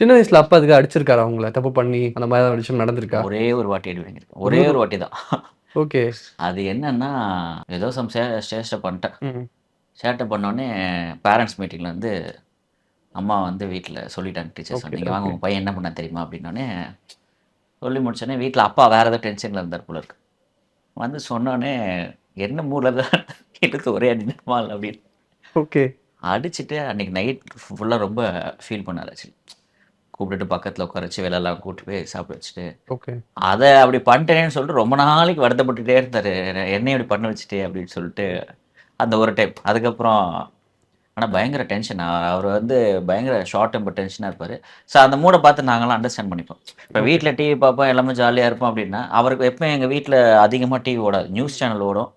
சின்ன வயசுல அப்பா அதுக்கு அடிச்சிருக்காரா உங்கள? தப்பு பண்ணி அந்த மாரி ஏதாவது விஷயம் நடந்திருக்கா? ஒரே ஒரு வாட்டி அடி வாங்கியிருக்கேன். ஒரே இன்னொரு ஒரு வாட்டி தான். ஓகே. அது என்னன்னா, ஏதோ சம் சேஷ்ட பண்ணிட்டேன். ம். சேட்டை பண்ணோனே பேரண்ட்ஸ் மீட்டிங்ல வந்து அம்மா வந்து வீட்ல சொல்லிட்டாங்க டீச்சர்ஸ் ஓகே, வந்து, "இங்க வாங்க ஓகே. உங்க பையன் என்ன பண்ணான் தெரியுமா?" அப்படின்னோனே, சொல்லி முடிச்சோனே வீட்ல அப்பா வேற ஏதோ டென்ஷன்ல இருந்தார் போல இருக்கு. வந்து சொன்னோனே, "என்ன மூட்ல தான் எடுத்து ஒரே அடி டமால்" அப்படின்னு. ஓகே, அடிச்சுட்டு அன்னைக்கு நைட் ஃபுல்லா ரொம்ப ஃபீல் பண்ணாரு ஆக்சுவலி. கூப்பிட்டுட்டு பக்கத்துல உட்கார வச்சு வெளிலலாம் கூட்டு போய் சாப்பிட வச்சுட்டு, ஓகே. அத அப்படி பண்ணிட்டேனேன்னு சொல்லிட்டு ரொம்ப நாளைக்கு வருத்தப்பட்டுட்டே இருந்தாரு. "என்னையும் இப்படி பண்ண வச்சுட்டே" அப்படின்னு சொல்லிட்டு, அந்த ஒரு டைம். அதுக்கப்புறம் ஆனா பயங்கர டென்ஷன். அவரு வந்து பயங்கர ஷார்ட் டெம்பர் டென்ஷனா இருப்பாரு. ஸோ அந்த மூட பார்த்து நாங்கலாம் அண்டர்ஸ்டாண்ட் பண்ணிப்போம். இப்ப ஓகே, வீட்ல டிவி பார்ப்போம், எல்லாமே ஜாலியா இருப்போம் அப்படின்னா, அவருக்கு எப்பவும் எங்க வீட்ல அதிகமா டிவி ஓடாது. நியூஸ் சேனல் ஓடும்.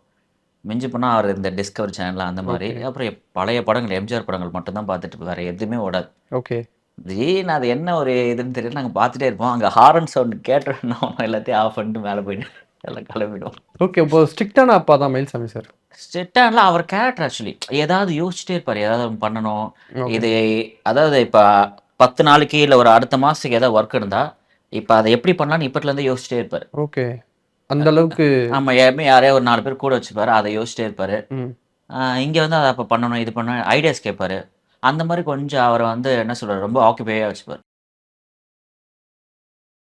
மிஞ்சி போனா அவரு இந்த டிஸ்கவரி சேனல் அந்த மாரி. ஓகே, அப்புறம் பழைய படங்கள், எம்ஜிஆர் படங்கள் மட்டும் தான் பார்த்துட்டு வேற எதுவுமே ஓடாது. ஓகே. திடீர்னு அது என்ன ஒரு இதுன்னு தெரியல. நாங்க பார்த்துட்டே இருப்போம். அங்க ஹாரன் சவுண்ட் கேட்டோம்னா எல்லாத்தையும் ஆஃப் பண்ணிட்டு மேல போயிட்டு எல்லாம் கிளம்பிடுவோம். ஓகே. இப்போ ஸ்ட்ரிக்ட்டான அப்பா தான் மயில்சாமி சார். ஸ்ட்ரிக்ட்டாலாம் அவர் கேரக்டர் ஆக்சுவலி. ஏதாவது யோசிச்சுட்டே இருப்பாரு. ஏதாவது ஒண்ணு பண்ணணும். ஓகே, இது அதாவது இப்ப 10 நாளைக்கு இல்ல ஒரு அடுத்த மாசத்துக்கு ஏதாவது வொர்க் இருந்தா, இப்ப அத எப்படி பண்ணலாம்ன்னு இப்பத்துலருந்தே யோசிச்சுட்டே இருப்பாரு. ஓகே. அந்த அளவுக்கு ஆமா. யாரையோ ஒரு 4 பேர் கூட வச்சுப்பாரு. அத யோசிச்சுட்டே இருப்பாரு. ம். இங்க வந்து அத அப்ப பண்ணணும், இது பண்ணணும் ஐடியாஸ் கேட்பாரு. அந்த மாரி கொஞ்சம் அவர வந்து என்ன சொல்றது, ரொம்ப ஆக்குபையா வச்சுப்பாரு.